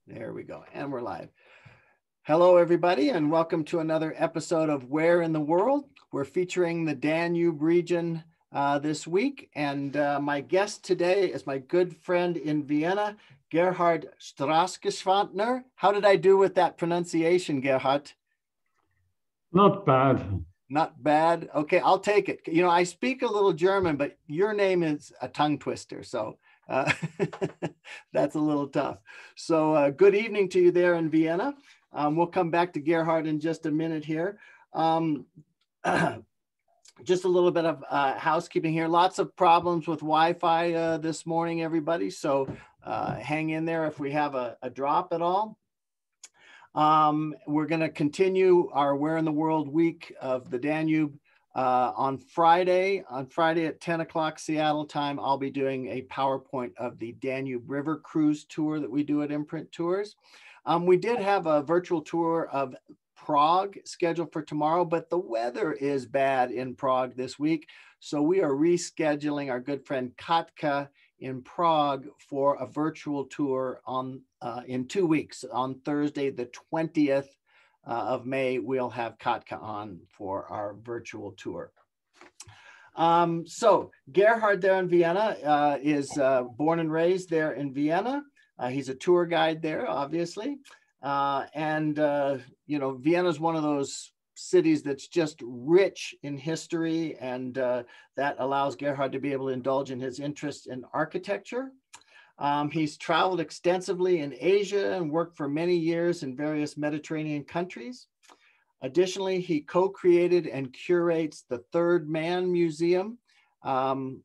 There we go. And we're live. Hello, everybody, and welcome to another episode of Where in the World. We're featuring the Danube region this week. And my guest today is my good friend in Vienna, Gerhard Straßgeschwantner. How did I do with that pronunciation, Gerhard? Not bad. Not bad. Okay, I'll take it. You know, I speak a little German, but your name is a tongue twister. So that's a little tough. So good evening to you there in Vienna. We'll come back to Gerhard in just a minute here. Just a little bit of housekeeping here. Lots of problems with Wi-Fi this morning, everybody. So hang in there if we have a drop at all. We're going to continue our Where in the World week of the Danube. On Friday at 10 o'clock Seattle time, I'll be doing a PowerPoint of the Danube River Cruise tour that we do at Imprint Tours. We did have a virtual tour of Prague scheduled for tomorrow, but the weather is bad in Prague this week. So we are rescheduling our good friend Katka in Prague for a virtual tour in 2 weeks. On Thursday, the 20th of May, we'll have Katka on for our virtual tour. So Gerhard there in Vienna is born and raised there in Vienna. He's a tour guide there, obviously. You know, Vienna is one of those cities that's just rich in history, and that allows Gerhard to be able to indulge in his interest in architecture. He's traveled extensively in Asia and worked for many years in various Mediterranean countries. Additionally, he co-created and curates the Third Man Museum in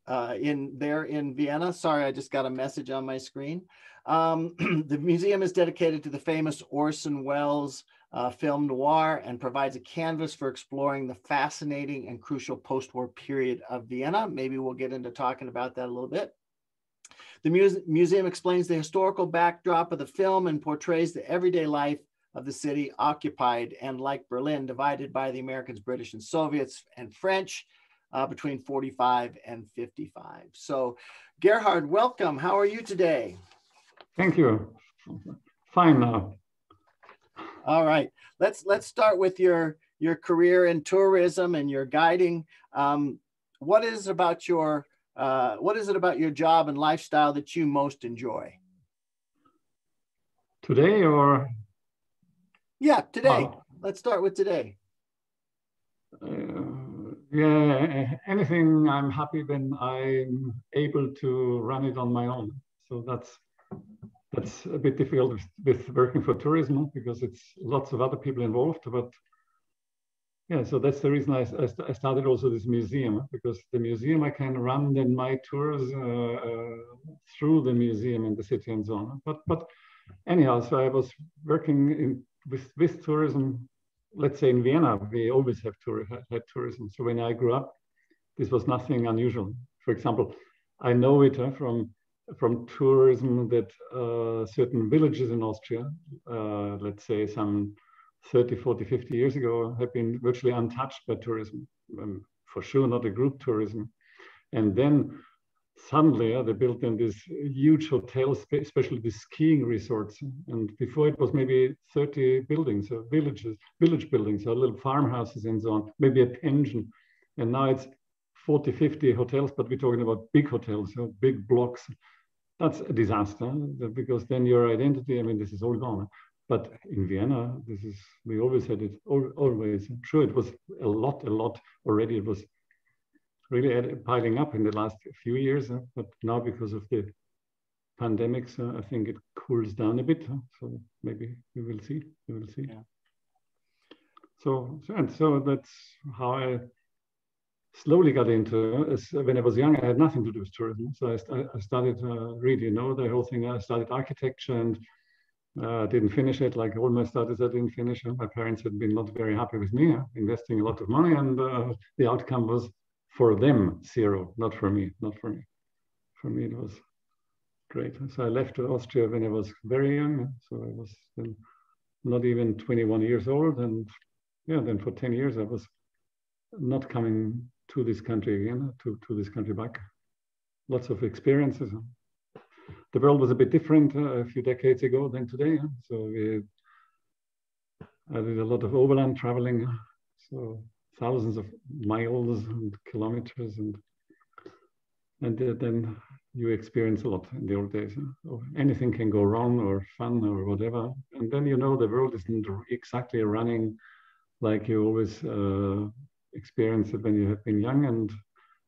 Vienna. Sorry, I just got a message on my screen. The museum is dedicated to the famous Orson Welles film noir and provides a canvas for exploring the fascinating and crucial post-war period of Vienna. Maybe we'll get into talking about that a little bit. The museum explains the historical backdrop of the film and portrays the everyday life of the city occupied and, like Berlin, divided by the Americans, British, and Soviets and French between 45 and 55. So Gerhard, welcome. How are you today? Thank you. Fine now. All right. Let's start with your career in tourism and your guiding. What is it about your job and lifestyle that you most enjoy? Today or? Yeah, today. Let's start with today. Yeah, anything. I'm happy when I'm able to run it on my own. So that's a bit difficult with working for tourism because it's lots of other people involved. But yeah, so that's the reason I started also this museum, because the museum I can run then my tours through the museum in the city and so on. But anyhow, so I was working with tourism. Let's say in Vienna, we always had tourism. So when I grew up, this was nothing unusual. For example, I know it from tourism that certain villages in Austria, let's say some 30, 40, 50 years ago, have been virtually untouched by tourism. For sure, not a group tourism. And then suddenly they built in these huge hotels, especially the skiing resorts. And before it was maybe 30 buildings, or village buildings, or little farmhouses and so on, maybe a pension. And now it's 40, 50 hotels, but we're talking about big hotels, big blocks. That's a disaster, because then your identity, I mean, this is all gone. But in Vienna, we always had it, always. Sure, it was a lot already. It was really piling up in the last few years, but now because of the pandemics, I think it cools down a bit. So maybe we will see. Yeah. So that's how I slowly got into it. When I was young, I had nothing to do with tourism. So I started really, the whole thing. I started architecture and didn't finish it. Like all my studies, I didn't finish. My parents had been not very happy with me, investing a lot of money, and the outcome was for them zero, not for me. For me, it was great. So I left Austria when I was very young. So I was then not even 21 years old, and yeah, then for 10 years I was not coming to this country again, to this country back. Lots of experiences. the world was a bit different a few decades ago than today. So I did a lot of overland traveling, so thousands of miles and kilometers, and then you experience a lot in the old days. So anything can go wrong or fun or whatever, and then the world isn't exactly running like you always experience it when you have been young, and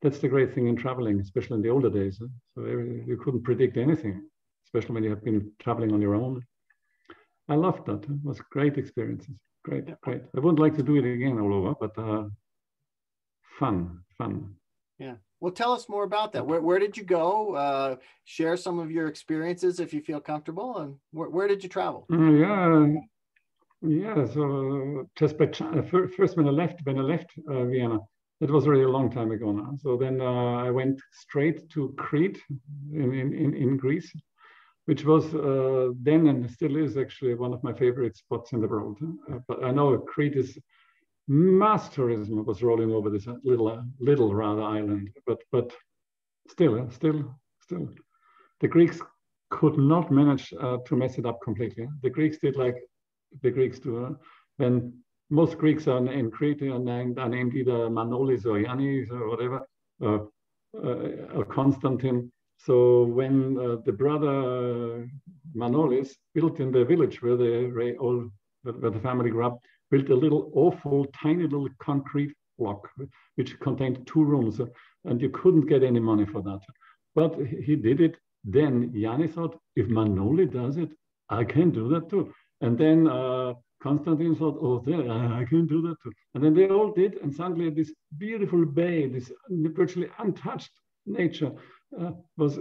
that's the great thing in traveling, especially in the older days. So you couldn't predict anything, especially when you have been traveling on your own. I loved that. It was great experiences. Great. I wouldn't like to do it again all over, but fun. Yeah. Well, tell us more about that. Where did you go? Share some of your experiences if you feel comfortable. And where did you travel? Yeah. So just by first when I left Vienna, it was already a long time ago now. So then I went straight to Crete in Greece, which was then and still is actually one of my favorite spots in the world. But I know Crete is mass tourism was rolling over this little rather island, but still, the Greeks could not manage to mess it up completely. The Greeks did like the Greeks do. When most Greeks are in Crete are named either Manolis or Yannis or whatever, or Constantine. So when the brother Manolis built in the village where the family grew up, built a little awful tiny little concrete block which contained 2 rooms, and you couldn't get any money for that. But he did it. Then Yanni thought, if Manoli does it, I can do that too. And then Constantine thought, oh, I can do that too. And then they all did, and suddenly this beautiful bay, this virtually untouched nature was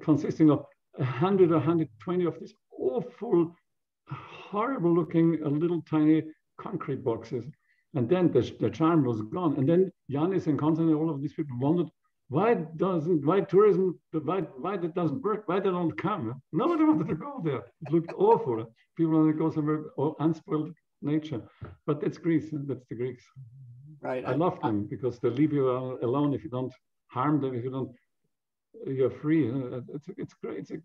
consisting of 100 or 120 of these awful, horrible looking little tiny concrete boxes. And then the charm was gone. And then Yanis and Constantine, all of these people wondered, why that doesn't work? Why they don't come? Nobody wanted to go there. It looked awful. People wanted to go somewhere unspoiled nature. But that's Greece. That's the Greeks. Right. I love them because they leave you alone if you don't harm them. If you don't, you're free. It's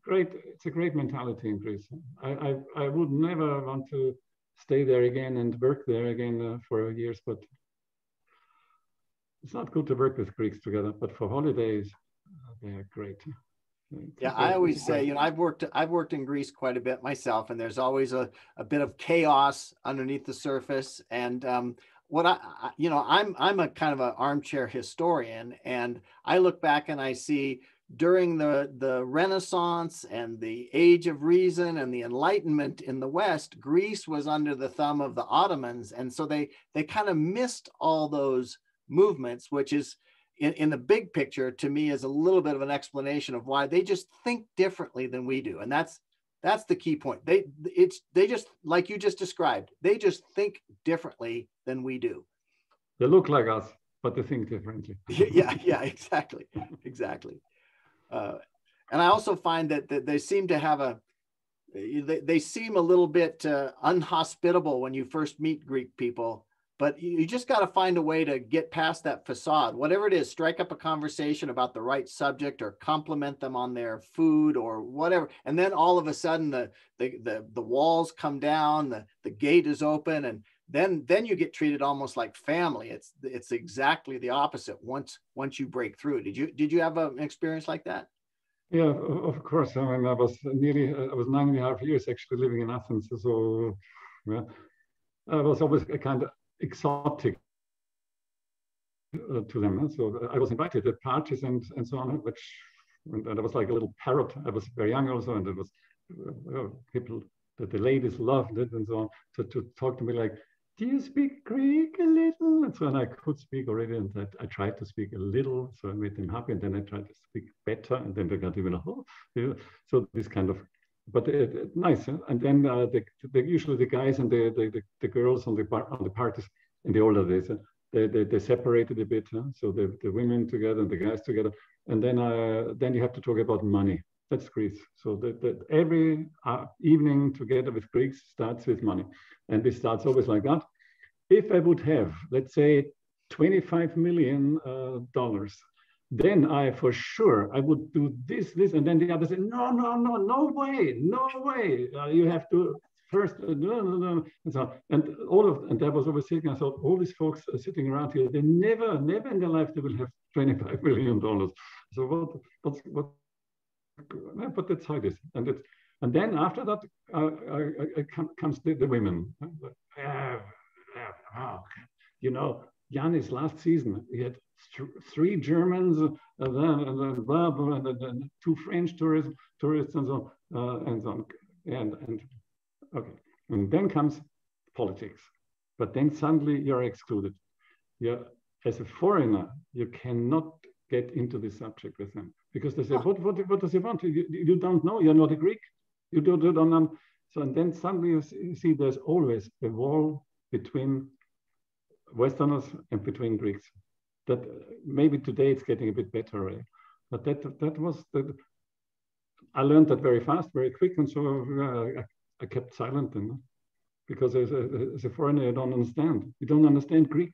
great. It's a great mentality in Greece. I would never want to stay there again and work there again for years, but it's not good to work with Greeks together, but for holidays, they are great. Yeah, I always say, I've worked in Greece quite a bit myself, and there's always a bit of chaos underneath the surface. And what I'm a kind of an armchair historian, and I look back and I see during the Renaissance and the Age of Reason and the Enlightenment in the West, Greece was under the thumb of the Ottomans, and so they kind of missed all those movements, which is in the big picture to me is a little bit of an explanation of why they just think differently than we do. And that's the key point. They just, like you just described, they just think differently than we do. They look like us, but they think differently. yeah, exactly. And I also find that they seem to have they seem a little bit unhospitable when you first meet Greek people. But you just got to find a way to get past that facade, whatever it is, strike up a conversation about the right subject or compliment them on their food or whatever. And then all of a sudden the walls come down, the gate is open, and then you get treated almost like family. It's exactly the opposite once you break through. Did you have an experience like that? Yeah, of course. I mean, I was 9.5 years actually living in Athens. So yeah, I was always a kind of exotic to them. So I was invited at parties and so on, and I was like a little parrot. I was very young also, and it was people that the ladies loved it and so on, to talk to me like, do you speak Greek a little? And so on. I could speak already, and I tried to speak a little, so I made them happy, and then I tried to speak better, and then they got even so this kind of. But nice, and then usually the guys and the girls on the parties in the older days, they separated a bit, so the women together and the guys together, and then you have to talk about money. That's Greece. So that every evening together with Greeks starts with money, and this starts always like that. If I would have, let's say, $25 million, then I, for sure, I would do this, and then the other said, no, no, no, no way, no way. You have to first, no, no, no. And so, and I was always thinking, I thought, all these folks are sitting around here, they never in their life, they will have $25 million. So but that's how it is. And then after that, comes the women. You know, Yannis last season, he had three Germans, and then blah, blah, and 2 French tourists and so on, and so on. And okay, and then comes politics. But then suddenly you're excluded. As a foreigner, you cannot get into this subject with them because they say, what does he want? You don't know, you're not a Greek. You don't know. So, and then suddenly you see there's always a wall between Westerners and between Greeks. That maybe today it's getting a bit better, right? But that was I learned that very fast, very quick, and so I kept silent, because as a foreigner, you don't understand. You don't understand Greek.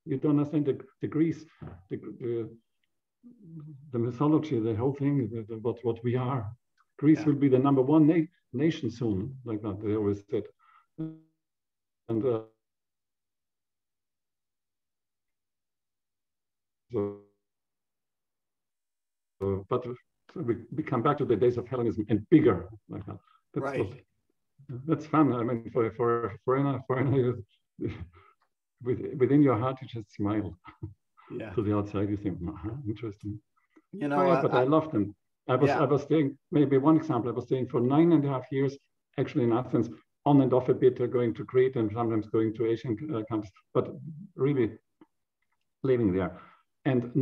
You don't understand the Greece, the mythology, the whole thing, what we are. Greece will be the #1 nation soon, like that they always said. And but we come back to the days of Hellenism and bigger, like that. That's fun. I mean, for a foreigner, within your heart, you just smile. Yeah. To the outside, you think, interesting. You know, but I loved them. I was staying, maybe one example, I was staying for 9.5 years, actually in Athens, on and off a bit, going to Crete and sometimes going to Asian countries, but really living there. And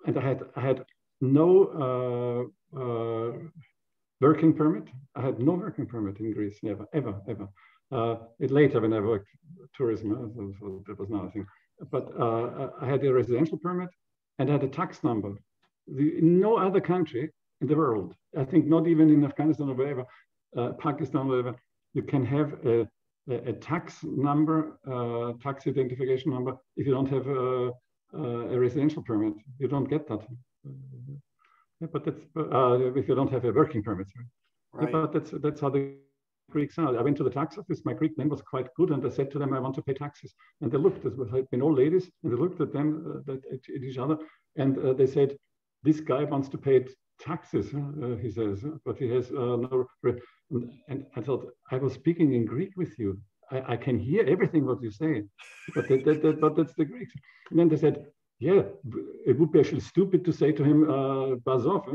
I had no working permit. I had no working permit in Greece, never, ever, ever. Later, when I worked tourism, so that was another thing. But I had a residential permit and I had a tax number. In no other country in the world, I think not even in Afghanistan or wherever, Pakistan, wherever, you can have a tax number, tax identification number, if you don't have a residential permit. You don't get that. But that's if you don't have a working permit. Right. But that's how the Greeks are. I went to the tax office. My Greek name was quite good, and I said to them, "I want to pay taxes." And they looked. There had been all ladies, and they looked at them at each other, and they said, "This guy wants to pay taxes." He says, "But he has no." And I thought, I was speaking in Greek with you. I can hear everything what you say, but but that's the Greeks. And then they said, yeah, it would be actually stupid to say to him, buzz off,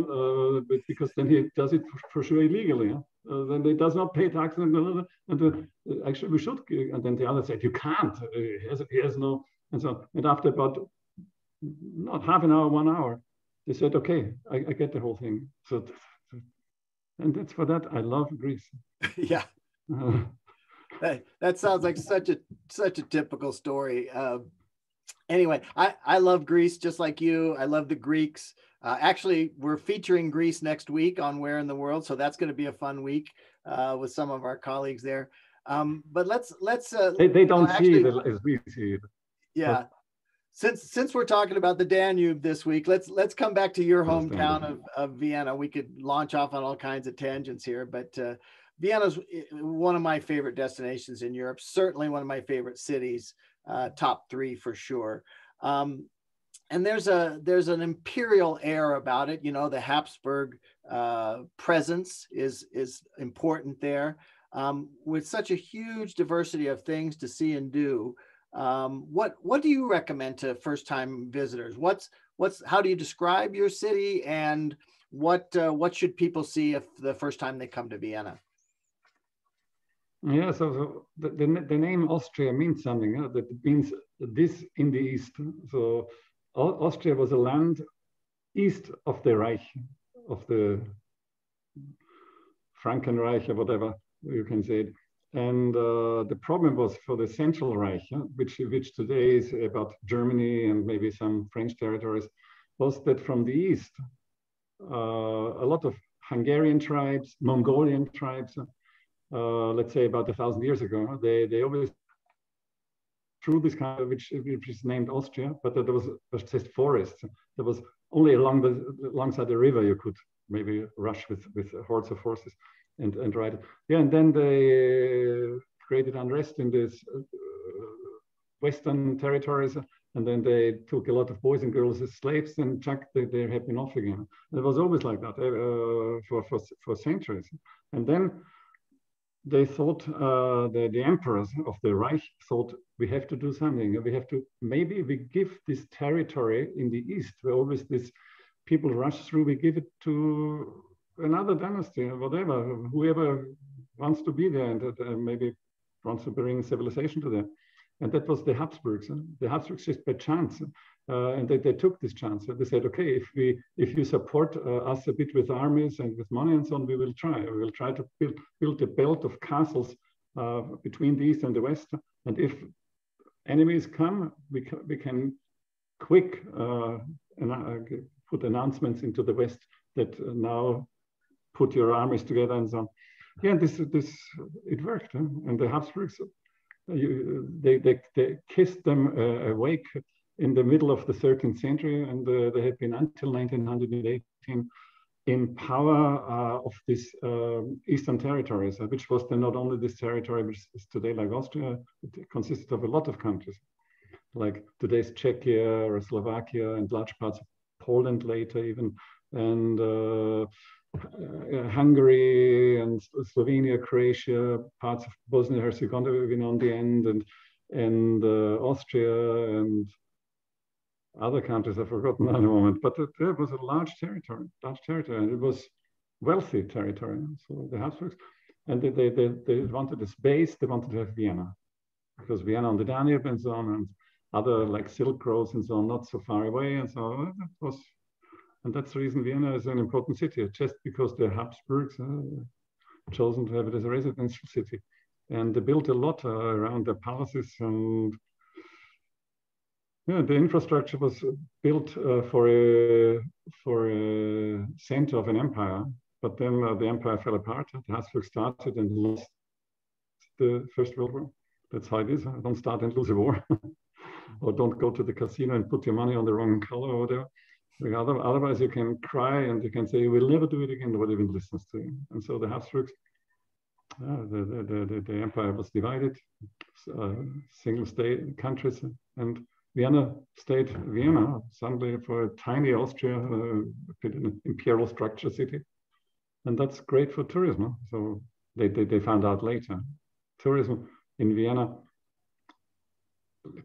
because then he does it for sure illegally. Then he does not pay tax. And actually, we should. And then the other said, you can't. He has no. And so, and after about not half an hour, 1 hour, they said, okay, I get the whole thing. So, and that's for that. I love Greece. Yeah. That sounds like such a typical story. Anyway, I love Greece just like you. I love the Greeks. Actually, we're featuring Greece next week on Where in the World, so that's going to be a fun week with some of our colleagues there. But let's they don't see it as we see it. Yeah. Since we're talking about the Danube this week, let's come back to your hometown of Vienna. We could launch off on all kinds of tangents here, but Vienna's one of my favorite destinations in Europe, certainly one of my favorite cities, top 3 for sure. And there's an imperial air about it. You know, the Habsburg presence is important there. With such a huge diversity of things to see and do, what do you recommend to first-time visitors? How do you describe your city, and what should people see if the first time they come to Vienna? Yeah, so the name Austria means something. That means this in the east. So Austria was a land east of the Reich, of the Frankenreich or whatever you can say it. And the problem was for the Central Reich, which today is about Germany and maybe some French territories, was that from the east, a lot of Hungarian tribes, Mongolian tribes, let's say about 1,000 years ago, they always through this kind of which is named Austria, but there was just forests. There was only alongside the river you could maybe rush with hordes of horses and ride it. Yeah, and then they created unrest in these western territories, and then they took a lot of boys and girls as slaves and chucked their happy off again. It was always like that for centuries. And then they thought, the emperors of the Reich thought, we have to do something. We have to, maybe we give this territory in the east, where always these people rush through, we give it to another dynasty, whatever, whoever wants to be there and maybe wants to bring civilization to there. And that was the Habsburgs. The Habsburgs just by chance, and they took this chance. They said, okay, if you support us a bit with armies and with money and so on, we will try. We will try to build a belt of castles between the east and the west. And if enemies come, we can quick put announcements into the west that now put your armies together and so on. Yeah, it worked. And the Habsburgs, they kissed them awake in the middle of the 13th century, and they have been until 1918 in power of these eastern territories, which was then not only this territory, which is today like Austria, it consisted of a lot of countries, like today's Czechia or Slovakia and large parts of Poland later even, and Hungary and Slovenia, Croatia, parts of Bosnia Herzegovina on the end, and Austria and other countries I've forgotten at the moment. But it was a large territory, and it was wealthy territory. So the Habsburgs, and they wanted a space. They wanted to have Vienna, because Vienna on the Danube and so on, and other like Silk Roads and so on, not so far away, and so on. That was. And that's the reason Vienna is an important city, just because the Habsburgs chosen to have it as a residential city. And they built a lot around their palaces, and yeah, the infrastructure was built for a center of an empire. But then the empire fell apart. The Habsburgs started and lost the First World War. That's how it is. Don't start and lose a war. Or don't go to the casino and put your money on the wrong color or whatever. Otherwise, you can cry and you can say, we'll never do it again, nobody even listens to you. And so the Habsburgs, the empire was divided, single state countries, and Vienna stayed Vienna, suddenly for a tiny Austria, an imperial structure city. And that's great for tourism. So they found out later. Tourism in Vienna,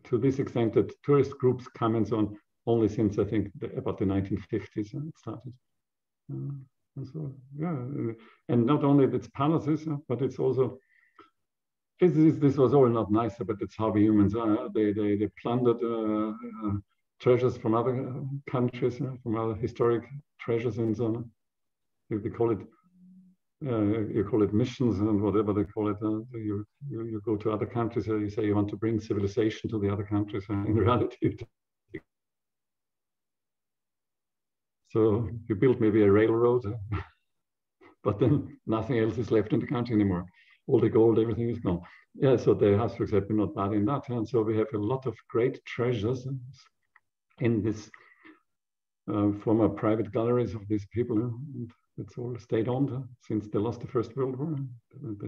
to this extent that tourist groups come and so on, only since I think about the 1950s it started. And so, yeah, and not only its palaces, but it's also, this was all not nice, but it's how the humans are. They plundered treasures from other countries, from other historic treasures and so on. They call it, you call it missions and whatever they call it. You go to other countries, you say you want to bring civilization to the other countries, and in reality, so you build maybe a railroad, but then nothing else is left in the country anymore. All the gold, everything is gone. Yeah, so the Habsburgs have been not bad in that. And so we have a lot of great treasures in this former private galleries of these people. And it's all state-owned since they lost the First World War.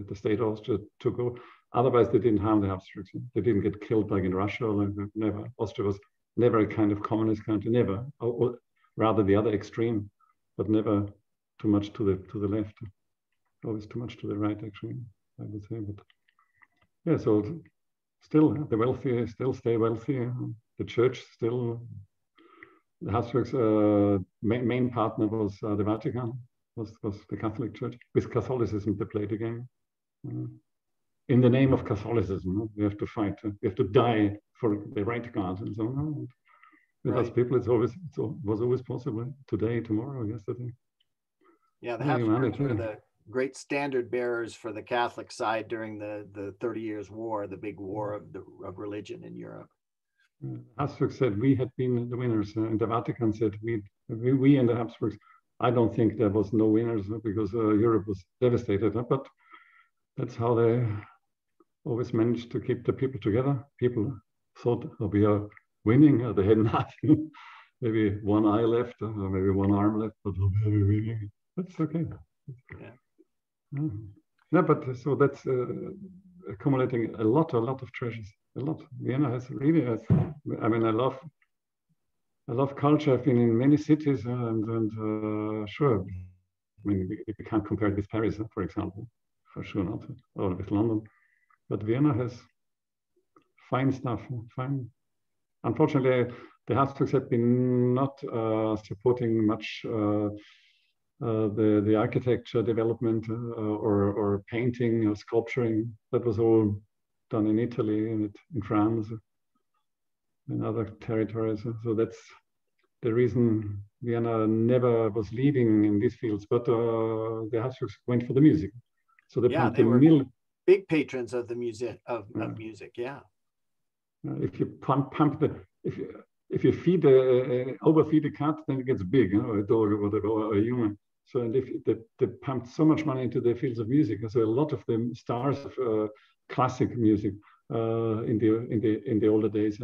The state of Austria took over. Otherwise, they didn't harm the Habsburgs. They didn't get killed like in Russia. Like never. Austria was never a kind of communist country, never. Or rather the other extreme, but never too much to the left. Always too much to the right, actually, I would say. But yeah, so still the wealthy still stay wealthy. The church still, the Habsburgs' main partner was the Vatican, was the Catholic Church. With Catholicism, they played the game. In the name of Catholicism, we have to fight. We have to die for the right God and so on. With us people, it was always possible. Today, tomorrow, yesterday. Yeah, the Habsburgs were the great standard bearers for the Catholic side during the 30 Years' War, the big war of religion in Europe. Habsburgs said we had been the winners, and the Vatican said we and the Habsburgs. I don't think there was no winners because Europe was devastated, but that's how they always managed to keep the people together. People thought we are winning, they had nothing. maybe one eye left, or maybe one arm left, but that's okay. Yeah. Yeah, but so that's accumulating a lot of treasures, a lot. Vienna really has. I mean, I love culture. I've been in many cities, and sure, I mean, we can't compare it with Paris, for example, for sure not, or with London. But Vienna has fine stuff, fine. Unfortunately, the Habsburgs have been not supporting much the architecture development or painting or sculpturing. That was all done in Italy and in France and other territories. So that's the reason Vienna never was leading in these fields, but the Habsburgs went for the music. So they pumped they the were mill. Big patrons of the music of music. Yeah. If you pump the if you feed overfeed a cat, then it gets big, or a dog or whatever, or a human. So and if they pumped so much money into the fields of music, so a lot of the stars of classic music in the older days,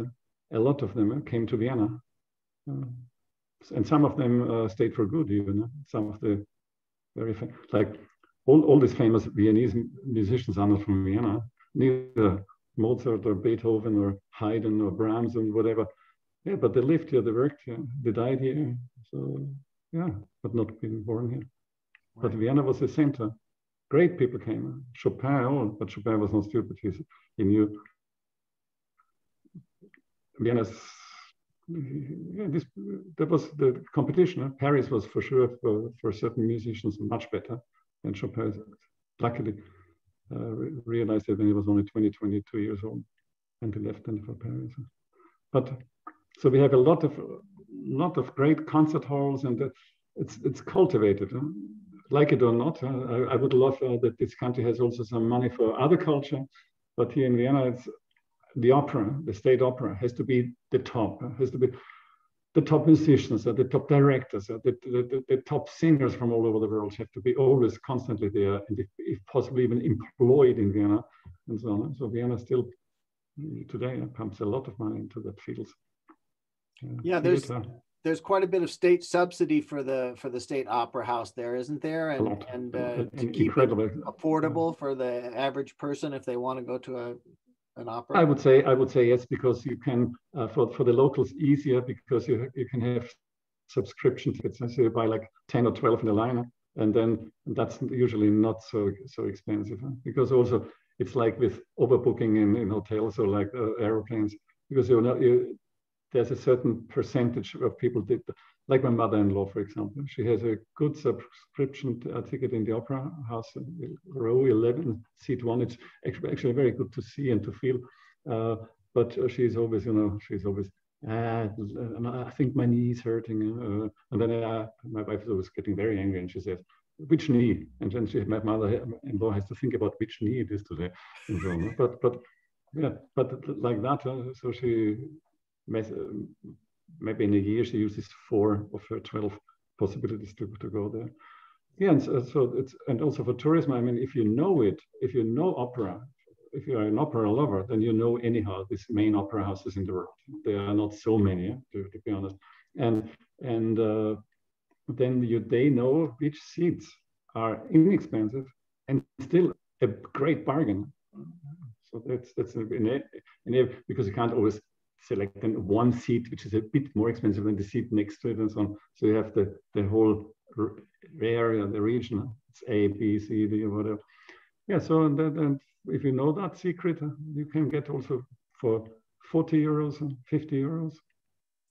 a lot of them came to Vienna, and some of them stayed for good even. Some of the very like all these famous Viennese musicians are not from Vienna, neither Mozart or Beethoven or Haydn or Brahms and whatever. Yeah, but they lived here, they worked here, they died here. So yeah, but not being born here. Right. But Vienna was the center. Great people came. Chopin, but Chopin was not stupid. He knew Vienna's. Yeah, that was the competition. Paris was for sure for certain musicians much better than Chopin. Luckily, realized it when he was only 22 years old, and he left then for Paris. But so we have a lot of great concert halls, and it's cultivated. Like it or not, I would love that this country has also some money for other culture, but here in Vienna, it's the opera, the state opera, has to be the top. Has to be the top musicians, the top directors, the top singers from all over the world have to be always constantly there, and if possible even employed in Vienna, and so on. So Vienna still today pumps a lot of money into that field. Yeah, there's quite a bit of state subsidy for the state opera house there, isn't there? And to keep it affordable for the average person if they want to go to an opera. I would say yes, because you can for the locals easier because you can have subscription tickets, so you buy like 10 or 12 in the line, and then that's usually not so expensive, because also it's like with overbooking in hotels or like airplanes, because there's a certain percentage of people like my mother-in-law, for example. She has a good subscription ticket in the opera house, row 11, seat 1. It's actually very good to see and to feel. But she's always, I think my knee is hurting. And then my wife is always getting very angry, and she says, which knee? And then my mother-in-law has to think about which knee it is today. And so on. But like that, so she maybe in a year she uses 4 of her 12 possibilities to go there. Yeah, and so it's, and also for tourism, I mean, if you know opera, if you are an opera lover, then you know anyhow these main opera houses in the world. There are not so many, to be honest. And then they know which seats are inexpensive and still a great bargain. So that's because you can't always select then one seat which is a bit more expensive than the seat next to it and so on. So you have the whole area, the region. It's A, B, C, D, or whatever. Yeah. So and if you know that secret, you can get also for 40 euros and 50 euros.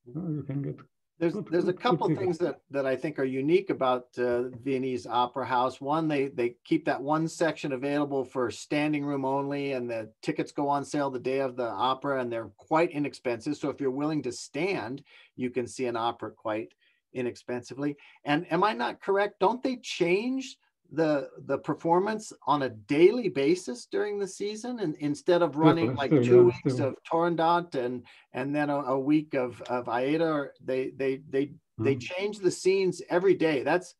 You can get. There's a couple of things that I think are unique about Viennese Opera House. One, they keep that one section available for standing room only, and the tickets go on sale the day of the opera, and they're quite inexpensive. So if you're willing to stand, you can see an opera quite inexpensively. And am I not correct? Don't they change the performance on a daily basis during the season, and instead of running like 2 weeks of Turandot and then a week of Aida, or they change the scenes every day. That's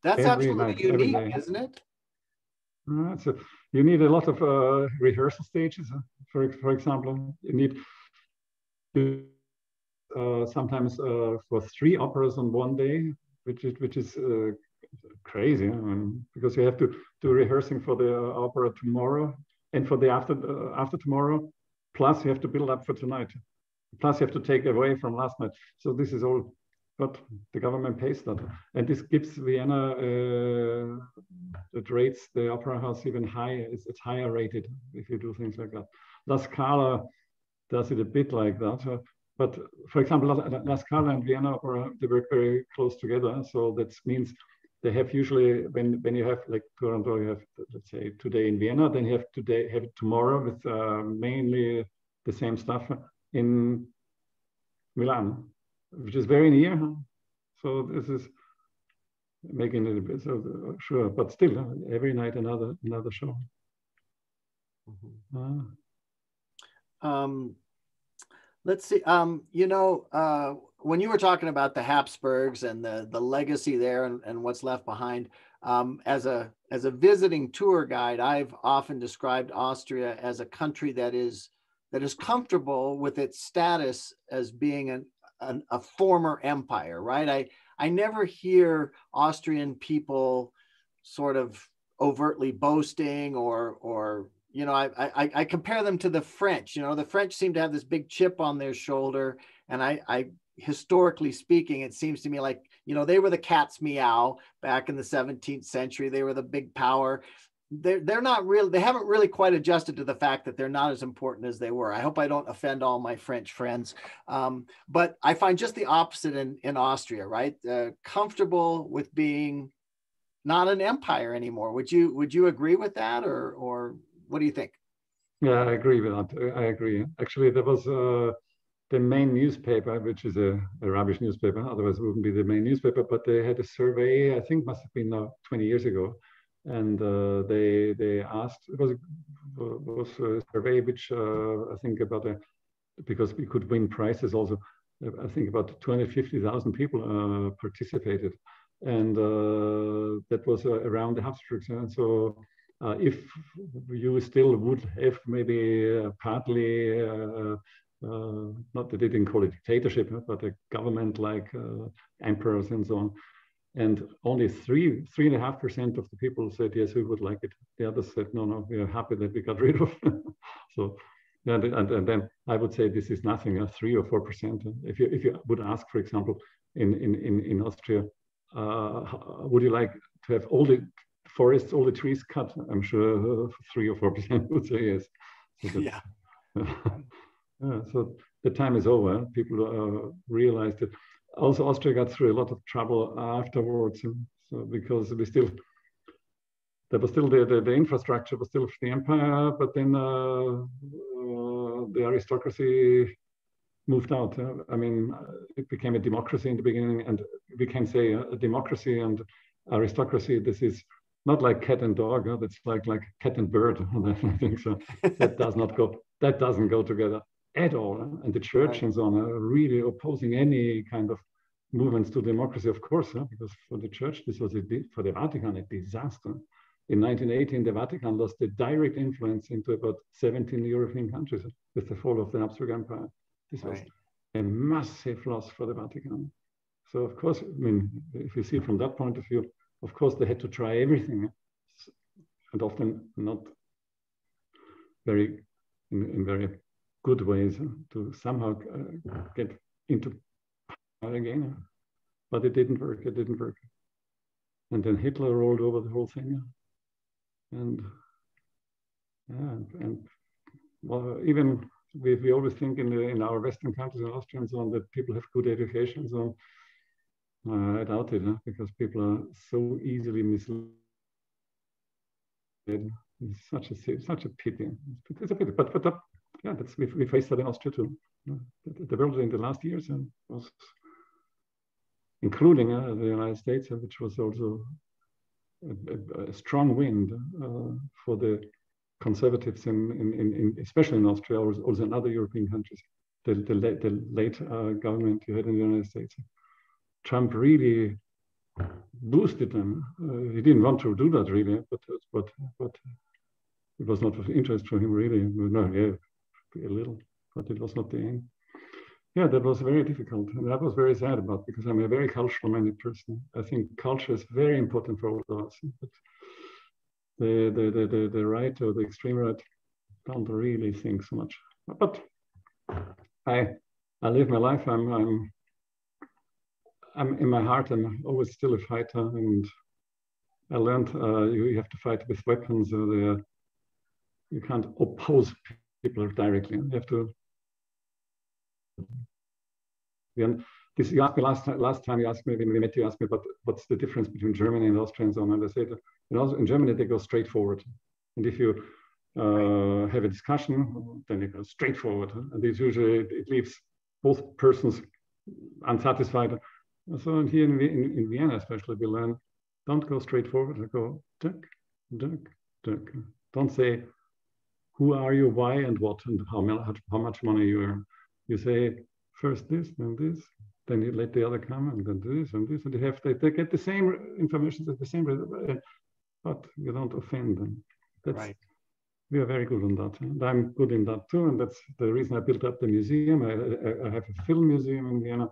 absolutely unique, isn't it? So you need a lot of rehearsal stages. For example, you need sometimes for 3 operas on one day, which is crazy. I mean, because you have to do rehearsing for the opera tomorrow and for the after tomorrow, plus you have to build up for tonight, plus you have to take away from last night. So this is all, but the government pays that, and this gives Vienna it rates the opera house even higher. It's higher rated if you do things like that. La Scala does it a bit like that. But for example, La Scala and Vienna Opera, they work very close together. So that means they have usually, when you have like Toronto, you have, let's say, today in Vienna, then you have it tomorrow with mainly the same stuff in Milan, which is very near. So this is making it a bit sure, but still every night another show. Let's see. You know, when you were talking about the Habsburgs and the legacy there and what's left behind, as a visiting tour guide, I've often described Austria as a country that is comfortable with its status as being a former empire, right? I never hear Austrian people sort of overtly boasting or you know, I compare them to the French. You know, the French seem to have this big chip on their shoulder, and I historically speaking, it seems to me like, you know, they were the cat's meow back in the 17th century. They were the big power. They're not really, they haven't really quite adjusted to the fact that they're not as important as they were. I hope I don't offend all my French friends, but I find just the opposite in Austria, right? Comfortable with being not an empire anymore. Would you agree with that, or what do you think? Yeah, I agree with that. I agree. Actually, there was the main newspaper, which is a rubbish newspaper, otherwise it wouldn't be the main newspaper, but they had a survey, I think must have been now 20 years ago. And they asked, it was a survey which I think because we could win prizes also, I think about 250,000 people participated. And that was around the Habsburgs. And so if you still would have maybe partly, not that they didn't call it dictatorship, but a government like emperors and so on, and only 3.5% of the people said yes, we would like it. The others said no, we are happy that we got rid of. So, and then I would say this is nothing, 3 or 4%. If you would ask, for example, in Austria, would you like to have all the forests, all the trees cut? I'm sure 3 or 4% would say yes. So yeah. Yeah. So the time is over. People realized it. Also, Austria got through a lot of trouble afterwards, so because there was still the infrastructure was still of the empire, but then the aristocracy moved out. I mean, it became a democracy in the beginning, and we can say a democracy and aristocracy. This is not like cat and dog. That's like cat and bird. I think so. That doesn't go together at all. And the church Right. and so on are really opposing any kind of movements to democracy, of course, because for the church, this was for the Vatican a disaster. In 1918, the Vatican lost a direct influence into about 17 European countries with the fall of the Habsburg Empire. This was a massive loss for the Vatican. So, of course, I mean, if you see it from that point of view, of course, they had to try everything, and often not in very good ways to somehow get into power again. But it didn't work. It didn't work. And then Hitler rolled over the whole thing. And yeah, and well, even we always think in our Western countries, in Austria and so on, that people have good education. So I doubt it, because people are so easily misled. It's such a pity. It's a pity, but yeah, we faced that in Austria too. The world in the last years was, including the United States, which was also a strong wind for the conservatives especially in Austria, also in other European countries. The late government you had in the United States, Trump really boosted them. He didn't want to do that really, but it was not of interest for him really. No, yeah, a little, but it was not the aim. Yeah, that was very difficult. And that was very sad about, because I'm a very cultural-minded person. I think culture is very important for all of us. But the right or the extreme right don't really think so much. But I live my life. I'm in my heart. I'm always still a fighter, and I learned you have to fight with weapons. You can't oppose people directly. You have to. And this, you asked me last time you asked me when we met, you asked me about what's the difference between Germany and Austria and so on. And I said, in Germany they go straight forward, and if you have a discussion, then you go straight forward, and it's usually it leaves both persons unsatisfied. So here in Vienna, especially, we learn don't go straight forward. Go duck, duck, duck. Don't say who are you, why, and what, and how much money you earn. You say first this, then this, then you let the other come, and then this and this, and they get the same information, the same, but you don't offend them. That's right. We are very good on that, and I'm good in that too, and that's the reason I built up the museum. I have a film museum in Vienna,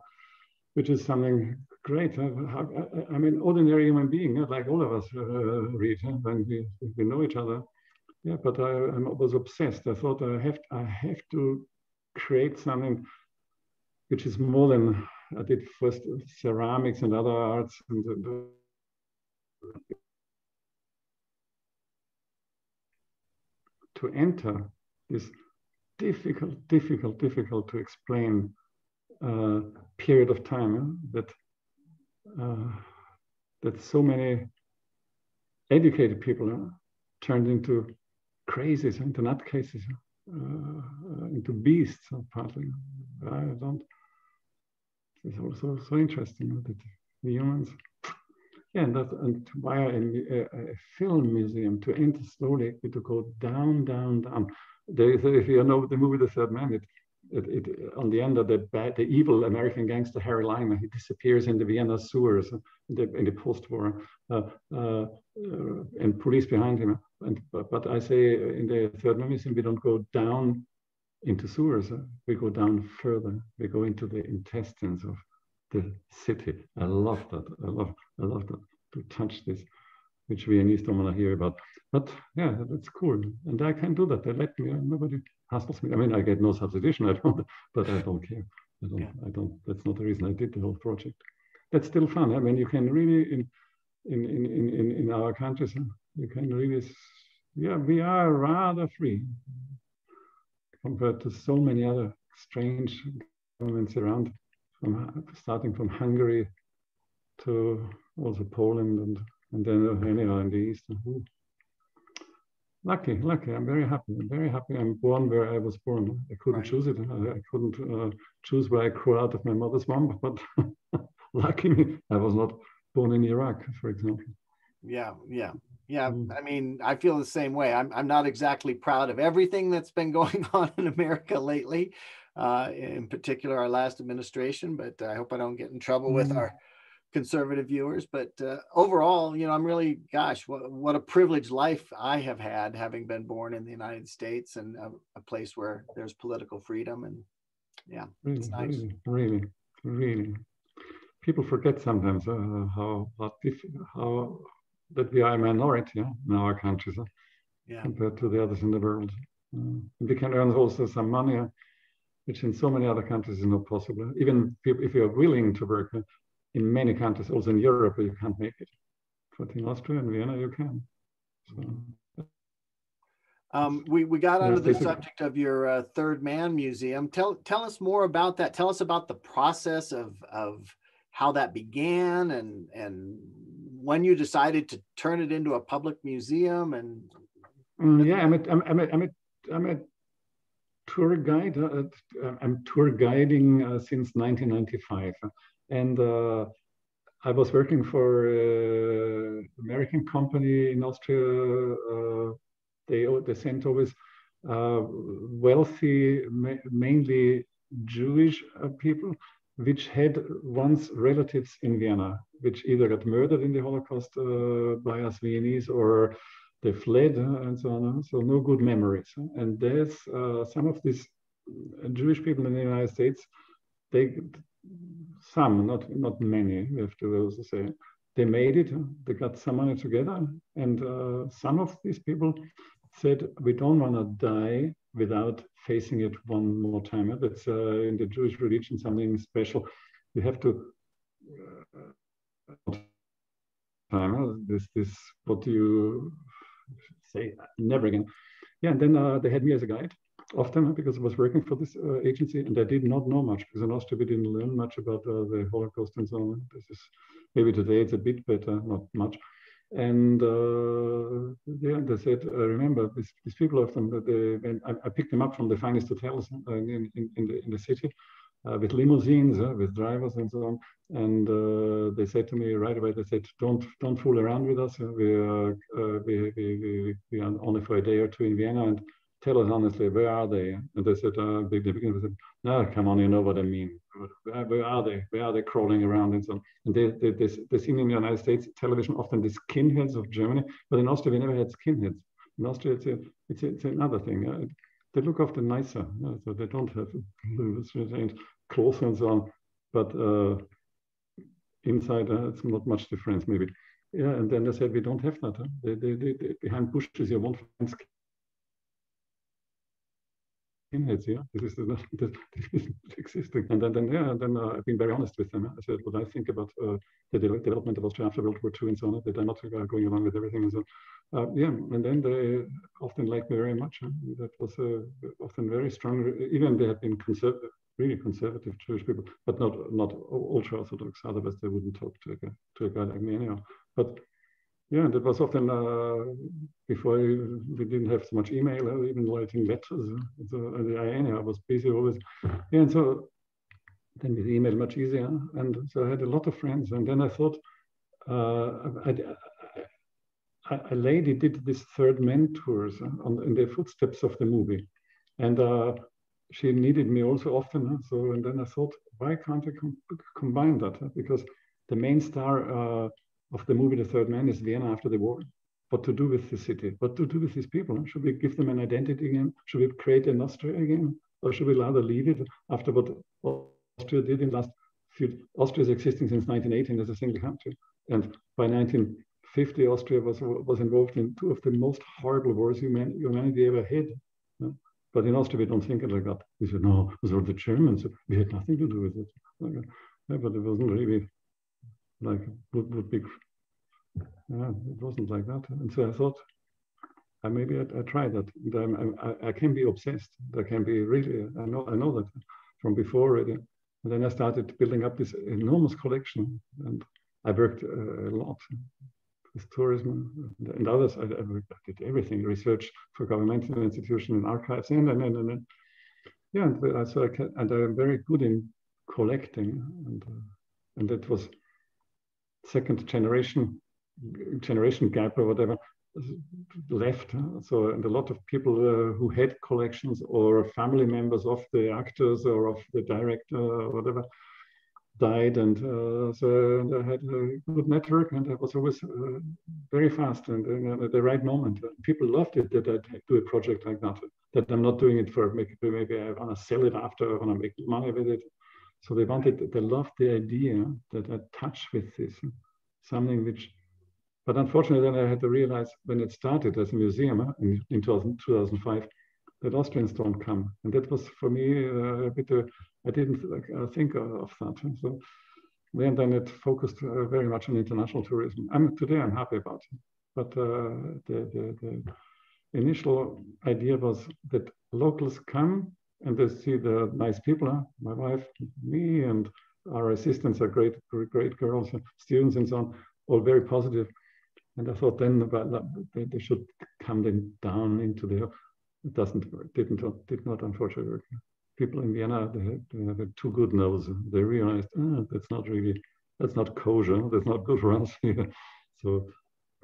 which is something great. I'm an ordinary human being, like all of us read when we know each other. Yeah, but I was obsessed. I thought I have to create something which is more than I did first ceramics and other arts. And to enter this difficult to explain period of time that so many educated people turned into crazies, into nutcases, into beasts, partly. I don't. It's also so interesting that the humans. Yeah, and via a film museum to enter slowly, to go down. If you know the movie The Third Man, it on the end of the evil American gangster Harry Lime, he disappears in the Vienna sewers in the post-war, and police behind him. But I say in the Third Man Museum, we don't go down into sewers. We go down further. We go into the intestines of the city. I love that. I love that, to touch this, which we in East don't want to hear about. But yeah, that's cool. And I can do that. They let me. Nobody hassles me. I mean, I get no substitution. But I don't care. I don't. That's not the reason I did the whole project. That's still fun. I mean, you can really in our countries, you can really. Yeah, we are rather free compared to so many other strange governments around, starting from Hungary to also Poland and then anyhow in the East. Lucky. I'm very happy. I'm born where I was born. I couldn't choose it. I couldn't choose where I grew out of my mother's womb, but lucky me, I was not born in Iraq, for example. Yeah. I mean, I feel the same way. I'm not exactly proud of everything that's been going on in America lately, in particular our last administration, but I hope I don't get in trouble with our conservative viewers. But overall, I'm really, gosh, what a privileged life I have had, having been born in the United States and a place where there's political freedom. And yeah, it's nice. Really. People forget sometimes how that we are a minority in our countries compared to the others in the world. We can earn also some money, which in so many other countries is not possible. Even if you are willing to work in many countries, also in Europe, you can't make it. But in Austria and Vienna, you can. So. We got onto the subject of your Third Man Museum. Tell us more about that. Tell us about the process of how that began and when you decided to turn it into a public museum. And I'm a tour guide. I'm tour guiding since 1995, and I was working for an American company in Austria. They sent always wealthy, mainly Jewish people, which had once relatives in Vienna, which either got murdered in the Holocaust by us Viennese, or they fled and so on. So no good memories. And there's some of these Jewish people in the United States some, not many, we have to also say, they made it, they got some money together, and some of these people said, we don't want to die without facing it one more time. That's in the Jewish religion something special. You have to this what do you say, never again. Yeah, and then they had me as a guide often because I was working for this agency, and I did not know much because in Austria we didn't learn much about the Holocaust and so on. This is maybe today it's a bit better, not much. And yeah, they said, remember, these people often, I picked them up from the finest hotels in the city with limousines, with drivers and so on. And they said to me right away, they said, don't fool around with us. We are only for a day or two in Vienna, and tell us honestly, where are they? And they said, they began to say, no, come on, you know what I mean. Where are they? Where are they crawling around and so on? And they seen in the United States television often the skinheads of Germany, but in Austria we never had skinheads. In Austria it's another thing. They look often nicer, so they don't have clothes and so on. But inside, it's not much difference maybe. Yeah, and then they said we don't have that. They behind bushes you won't find skinheads, yeah. This is existing. And then I've been very honest with them. I said what I think about the development of Austria after World War II and so on. That I'm not going along with everything and so on. Yeah, and then they often liked me very much. That was often very strong. Even they had been really conservative Jewish people, but not ultra Orthodox. Otherwise, they wouldn't talk to a guy like me anyhow. But yeah, that was often before we didn't have so much email, even writing letters. So I was busy always. Yeah, and so then with email much easier. And so I had a lot of friends. And then I thought, a lady did this Third Man tours in the footsteps of the movie. And she needed me also often. So, and then I thought, why can't I combine that? Because the main star of the movie The Third Man is Vienna after the war. What to do with the city? What to do with these people? Should we give them an identity again? Should we create an Austria again? Or should we rather leave it after what Austria did in the last few... Austria is existing since 1918 as a single country. And by 1950, Austria was involved in two of the most horrible wars humanity ever had. But in Austria, we don't think it like that. We said, no, those were the Germans. We had nothing to do with it. Yeah, but it wasn't really like, would be, yeah, it wasn't like that. And so I thought, maybe I try that. I can be obsessed. I can be really, I know that from before already. And then I started building up this enormous collection. And I worked a lot with tourism and others. I did everything, research for governmental institutions and archives, and yeah, so I'm very good in collecting, and that was second generation gap or whatever left. So, and a lot of people who had collections or family members of the actors or of the director or whatever died, and so I had a good network, and I was always very fast and at the right moment. People loved it that I do a project like that I'm not doing it for maybe I want to sell it after, I want to make money with it. So they loved the idea that I touch with this, something which, but unfortunately then I had to realize when it started as a museum in 2005, that Austrians don't come. And that was for me a bit, I didn't think of that. So then it focused very much on international tourism. Today I'm happy about it. But the initial idea was that locals come and they see the nice people, my wife, me, and our assistants are great girls, students and so on, all very positive. And I thought then they should come then down into the... It did not unfortunately work. People in Vienna, they have a too good nose. They realized, that's not kosher, that's not good for us here. So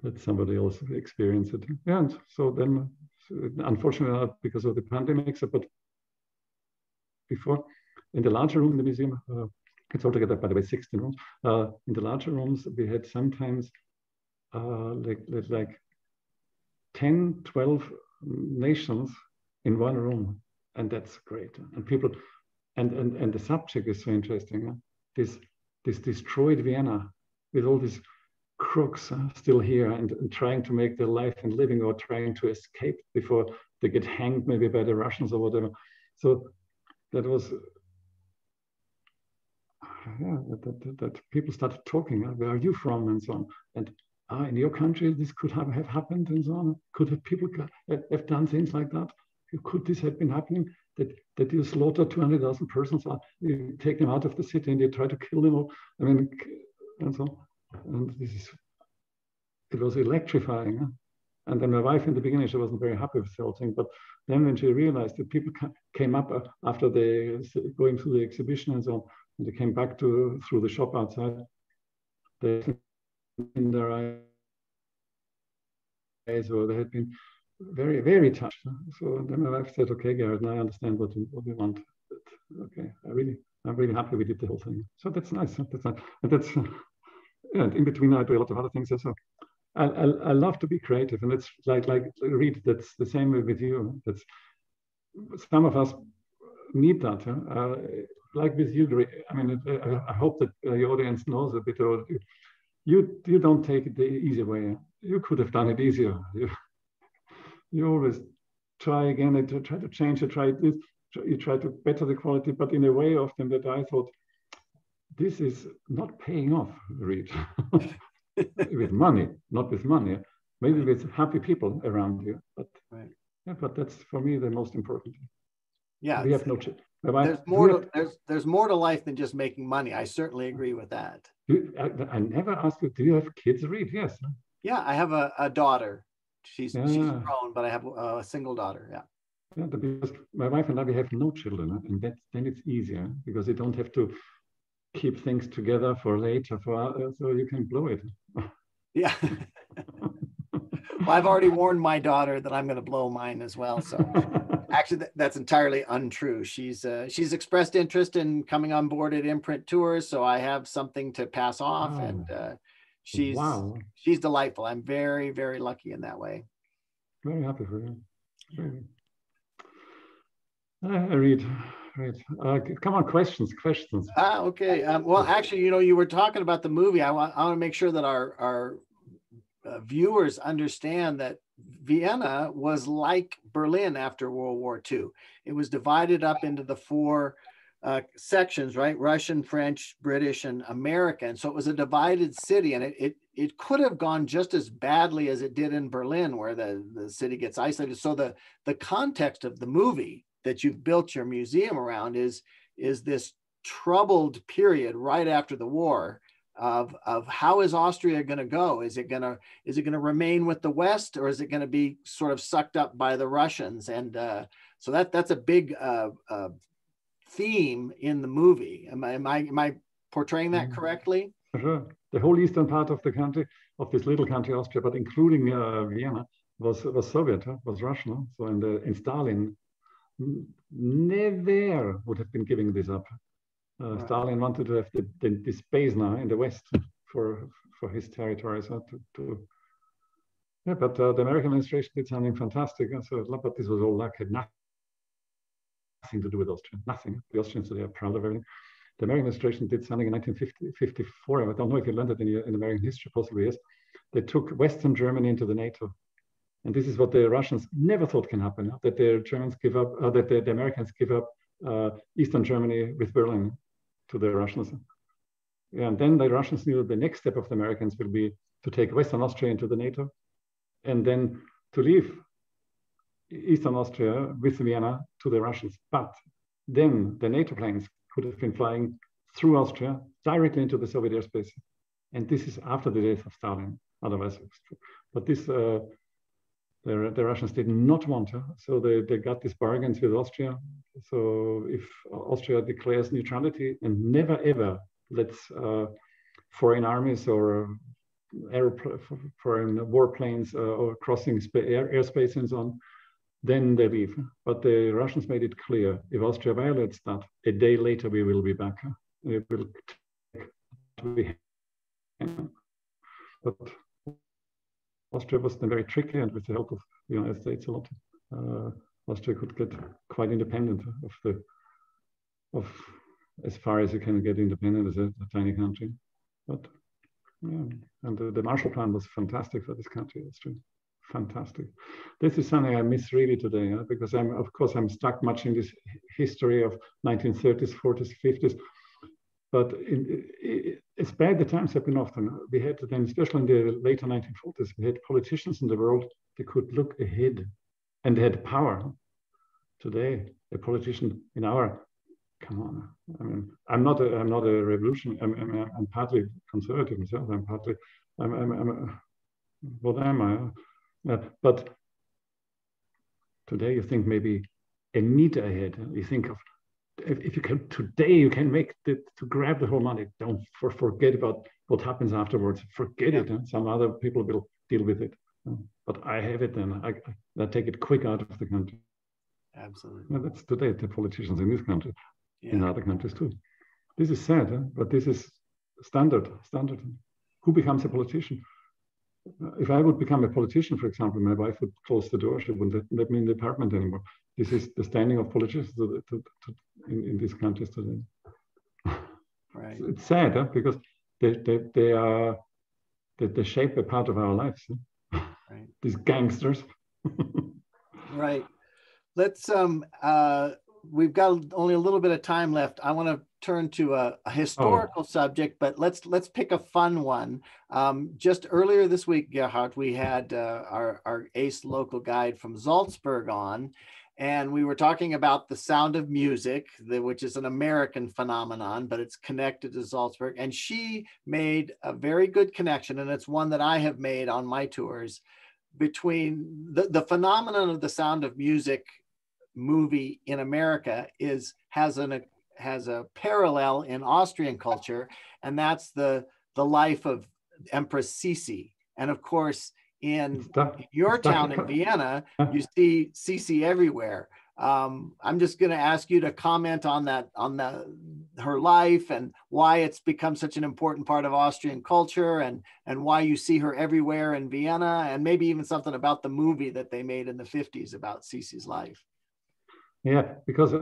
let somebody else experience it. And so then, unfortunately, not because of the pandemic, but before, in the larger room in the museum, it's altogether, by the way, 16 rooms. In the larger rooms, we had sometimes like 10, 12 nations in one room, and that's great. And people, and the subject is so interesting. This destroyed Vienna with all these crooks still here and trying to make their life and living or trying to escape before they get hanged maybe by the Russians or whatever. So that was, yeah, that people started talking, where are you from and so on. And in your country, this could have happened and so on. Could have people have done things like that? Could this have been happening? That you slaughter 200,000 persons, you take them out of the city and you try to kill them all. I mean, and so, and it was electrifying. Huh? And then my wife in the beginning, she wasn't very happy with the whole thing. But then when she realized that people came up after they going through the exhibition and so on, and they came back through the shop outside, they in their eyes, or they had been very, very touched. So then my wife said, "Okay, Gerhard, now I understand what you want. But, okay, I'm really happy we did the whole thing." So that's nice. That's nice. And that's and in between I do a lot of other things also. I love to be creative, and it's like Reed. That's the same way with you. That's some of us need that. Like with you, I mean, I hope that your audience knows a bit. Or you don't take it the easy way. You could have done it easier. You always try again and try to change it. Try this. You try to better the quality, but in a way often that I thought this is not paying off, Reed. With money, not with money, maybe with happy people around you. But yeah, but that's for me the most important. Yeah, we have no. There's more to life than just making money. I certainly agree with that. I never asked you. Do you have kids, Reed? Yes. Yeah, I have a daughter. She's grown, but I have a single daughter. Yeah. Yeah, because my wife and I, we have no children, and then it's easier because you don't have to keep things together for later, so you can blow it. Yeah. Well, I've already warned my daughter that I'm going to blow mine as well. So actually, that's entirely untrue. She's expressed interest in coming on board at Imprint Tours, so I have something to pass off, and she's delightful. I'm very, very lucky in that way. Very happy for you. Reed. Come on, questions. Okay. Well, actually, you were talking about the movie. I want to make sure that our viewers understand that Vienna was like Berlin after World War II. It was divided up into the four sections, right? Russian, French, British, and American. So it was a divided city, and it could have gone just as badly as it did in Berlin, where the city gets isolated. So the context of the movie that you've built your museum around is this troubled period right after the war of how is Austria going to go? Is it going to remain with the West, or is it going to be sort of sucked up by the Russians? And so that's a big theme in the movie. Am I portraying that correctly? Sure. The whole eastern part of the country, of this little country Austria, but including Vienna, was Soviet, was Russian. So in Stalin never would have been giving this up. Right. Stalin wanted to have the space now in the West for his territories. Yeah, but the American administration did something fantastic. And so, but this was all luck, had nothing to do with Austria, nothing. The Austrians, they are proud of everything. The American administration did something in 1954. I don't know if you learned it in American history, possibly yes. They took Western Germany into the NATO. And this is what the Russians never thought can happen, that the Germans give up, that the Americans give up Eastern Germany with Berlin to the Russians. Yeah, and then the Russians knew the next step of the Americans will be to take Western Austria into the NATO, and then to leave Eastern Austria with Vienna to the Russians. But then the NATO planes could have been flying through Austria directly into the Soviet airspace. And this is after the death of Stalin, otherwise it's true. But this, the Russians did not want to, so they got these bargains with Austria. So if Austria declares neutrality and never ever lets foreign armies or foreign warplanes or crossing airspace and so on, then they leave. But the Russians made it clear, if Austria violates that, a day later we will be back. It will be, but Austria was then very tricky, and with the help of the United States a lot, Austria could get quite independent as far as you can get independent as a tiny country. But yeah, and the Marshall Plan was fantastic for this country. That's true, fantastic. This is something I miss really today, because of course I'm stuck much in this history of 1930s, 40s, 50s. But it's bad. The times have been often. We had then, especially in the later 1940s, we had politicians in the world that could look ahead, and they had power. Today, a politician in our, come on. I mean, I'm not a revolutionary. I'm partly conservative myself. I'm partly. What am I? But today, you think maybe a meter ahead. You think of. If you can today, you can make to grab the whole money. Don't forget about what happens afterwards. Forget it. Some other people will deal with it. But I have it, and I take it quick out of the country. Absolutely. Yeah, that's today the politicians in this country, in other countries too. This is sad, but this is standard. Who becomes a politician? If I would become a politician, for example, my wife would close the door. She wouldn't let me in the apartment anymore. This is the standing of politicians in these countries today. Right. It's sad, because they shape a part of our lives. Right. These gangsters. Right. Let's we've got only a little bit of time left. I want to turn to a historical subject, but let's pick a fun one. Just earlier this week, Gerhard, we had our ace local guide from Salzburg on, and we were talking about the sound of music, which is an American phenomenon, but it's connected to Salzburg. And she made a very good connection, and it's one that I have made on my tours, between the phenomenon of the Sound of Music movie in America has a parallel in Austrian culture, and that's the life of Empress Sisi. And of course, in your town in Vienna, you see Sisi everywhere. I'm just going to ask you to comment on that, her life, and why it's become such an important part of Austrian culture, and why you see her everywhere in Vienna, and maybe even something about the movie that they made in the 50s about Sisi's life. Yeah, because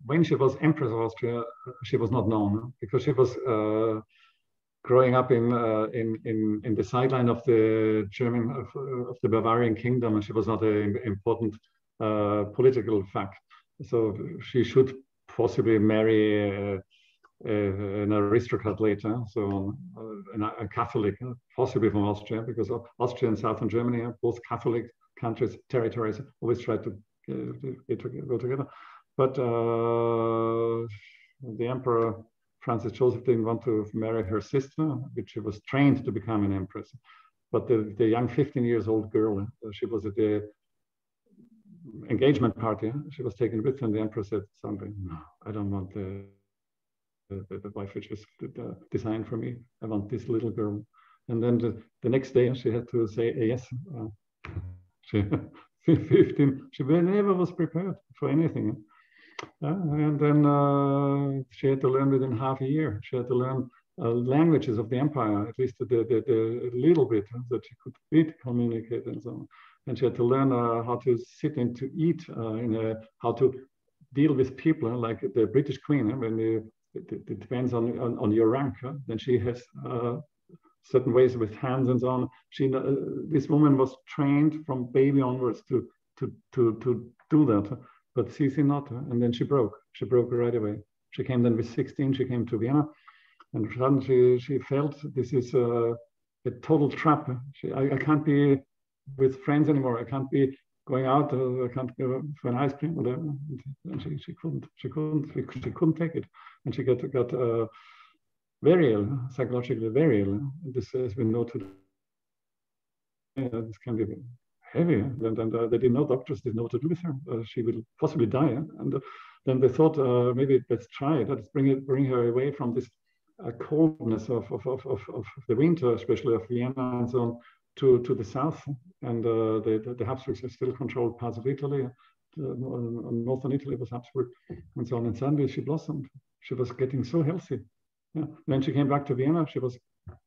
when she was Empress of Austria, she was not known, because she was growing up in the sideline of the German of the Bavarian kingdom, and she was not an important political fact. So she should possibly marry an aristocrat later, so a Catholic, possibly from Austria, because Austria and Southern Germany are both Catholic countries, territories, always try to go together. But the Emperor Francis Joseph didn't want to marry her sister, which she was trained to become an empress. But the young 15-year-old girl, she was at the engagement party. She was taken with, and the emperor said something. No, I don't want the wife which is designed for me. I want this little girl. And then the next day she had to say yes. She 15. She never was prepared for anything. And then she had to learn within half a year. She had to learn languages of the empire, at least the little bit that she could communicate and so on. And she had to learn how to sit and to eat, how to deal with people, like the British Queen. When it depends on your rank, then she has certain ways with hands and so on. This woman was trained from baby onwards to do that. But Sisi not, and then she broke. She broke right away. She came then with 16. She came to Vienna, and suddenly she felt this is a total trap. I can't be with friends anymore. I can't be going out. I can't go for an ice cream. And she couldn't take it, and she got very ill, psychologically very ill. This, as we know today, this can be heavy, and they didn't know, doctors didn't know what to do with her. She will possibly die, and then they thought maybe let's try it. Let's bring her away from this coldness of the winter, especially of Vienna and so on, to the south. And the Habsburgs have still controlled parts of Italy. Northern Italy was Habsburg, and so on. And suddenly she blossomed. She was getting so healthy. Yeah. Then she came back to Vienna. She was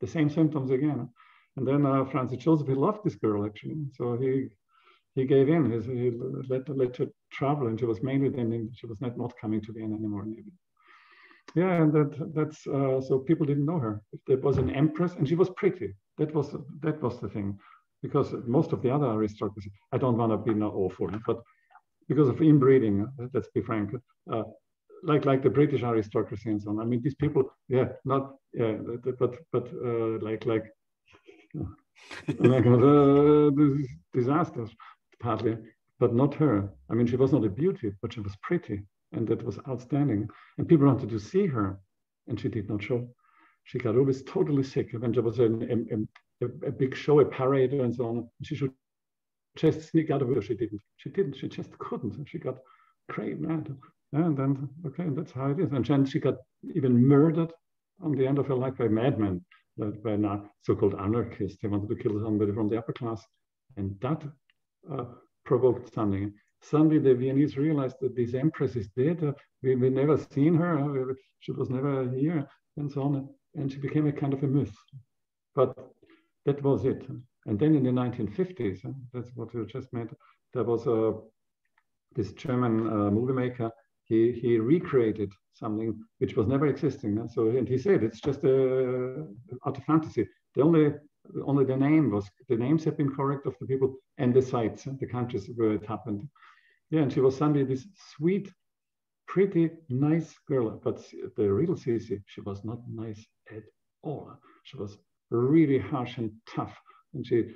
the same symptoms again. And then Francis Joseph, he loved this girl actually. So he he gave in. He let her travel, and she was mainly then she was not coming to Vienna anymore. Maybe. Yeah, and that's so people didn't know her. There was an empress, and she was pretty. That was the thing, because most of the other aristocracy. I don't want to be now awful, but because of inbreeding, let's be frank. Like the British aristocracy and so on. I mean, these people, yeah, not yeah, but like disasters partly, but not her. I mean, she was not a beauty, but she was pretty, and that was outstanding. And people wanted to see her, and she did not show. She got always totally sick when there was a big show, a parade, and so on. She should just sneak out of it. She didn't. She just couldn't. She got crazy mad. And then, okay, that's how it is. And then she got even murdered on the end of her life by madmen, by a so-called anarchists. They wanted to kill somebody from the upper class. And that provoked something. Suddenly the Viennese realized that this empress is dead. We never seen her. She was never here, and so on. And she became a kind of a myth. But that was it. And then in the 1950s, that's what you just meant, there was this German movie maker. He recreated something which was never existing. And he said it's just out of fantasy. Only the names have been correct of the people and the sites, the countries where it happened. Yeah, and she was suddenly this sweet, pretty, nice girl. But the real Sisi, she was not nice at all. She was really harsh and tough, and she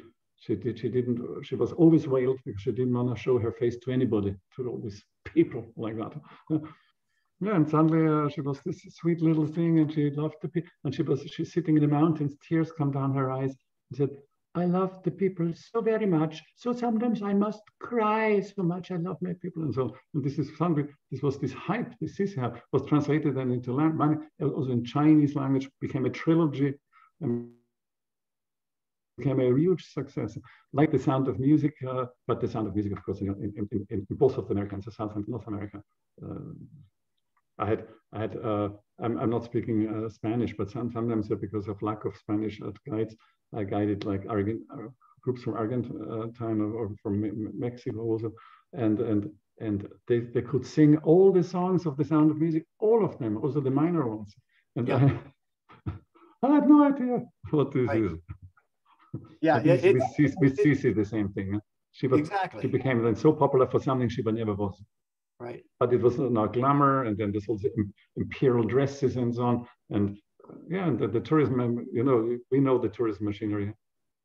was always veiled because she didn't want to show her face to anybody, to all these people like that. Yeah, and suddenly she was this sweet little thing, and she loved the people. And she's sitting in the mountains, tears come down her eyes, and said, "I love the people so very much. So sometimes I must cry so much. I love my people." And so, and this was this hype, this hype was translated then into language, also in Chinese language, became a trilogy. And became a huge success, like The Sound of Music, but The Sound of Music, of course, in both of the Americans, South and North America. I'm not speaking Spanish, but sometimes because of lack of Spanish guides, I guided like groups from Argentine or from Mexico also, and they could sing all the songs of The Sound of Music, all of them, also the minor ones. And yeah. I had no idea what this is. Yeah, with Sisi, the same thing. She became then so popular for something she never was. Right. But it was now glamour, and then this also imperial dresses and so on. And yeah, and the tourism, we know the tourism machinery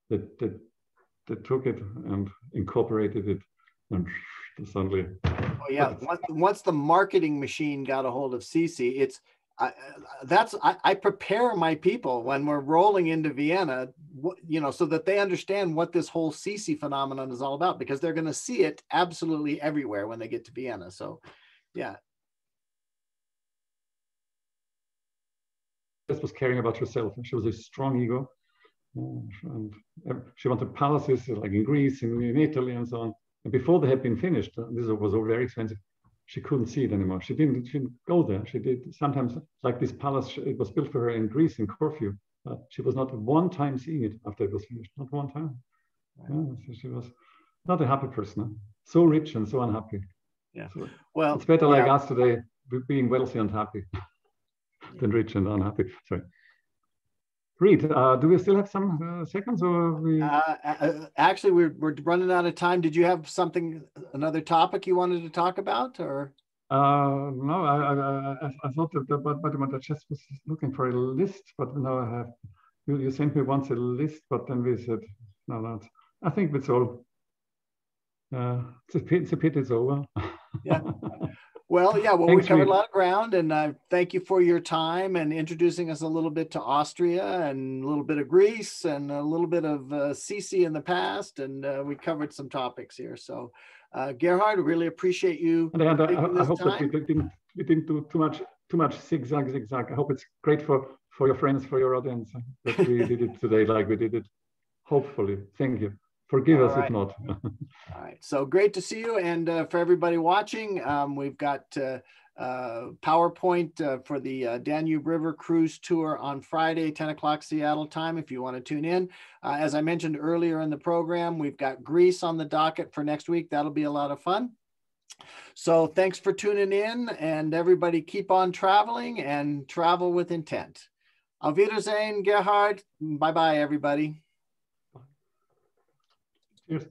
that took it and incorporated it, and suddenly. Oh yeah, once the marketing machine got a hold of Sisi, I prepare my people when we're rolling into Vienna, so that they understand what this whole Sisi phenomenon is all about, because they're going to see it absolutely everywhere when they get to Vienna. So, yeah. This was caring about herself. She was a strong ego, and she wanted palaces like in Greece, in Italy, and so on. And before they had been finished, this was all very expensive. She couldn't see it anymore. She didn't go there. She did sometimes, like this palace, it was built for her in Greece, in Corfu. She was not one time seeing it after it was finished, not one time. Right. Yeah, so she was not a happy person. So rich and so unhappy. Yeah. So well, it's better like us today, being wealthy and happy than rich and unhappy. Sorry. Reed, do we still have some seconds, or we? Actually, we're running out of time. Did you have another topic you wanted to talk about, or? No, I thought but I just was looking for a list, but now I have. You sent me once a list, but then we said no. I think it's all. It's a pity it's over. Yeah. Well, yeah, we covered a lot of ground, and thank you for your time and introducing us a little bit to Austria and a little bit of Greece and a little bit of Sisi in the past, and we covered some topics here. So, Gerhard, really appreciate you. And I hope that we didn't do too much zigzag. I hope it's great for your friends, for your audience, that we did it today like we did it. Hopefully, thank you. Forgive us if not. All right. So great to see you. And for everybody watching, we've got PowerPoint for the Danube River Cruise Tour on Friday, 10 o'clock Seattle time, if you want to tune in. As I mentioned earlier in the program, we've got Greece on the docket for next week. That'll be a lot of fun. So thanks for tuning in, and everybody keep on traveling and travel with intent. Auf Wiedersehen, Gerhard. Bye-bye, everybody. Cheers.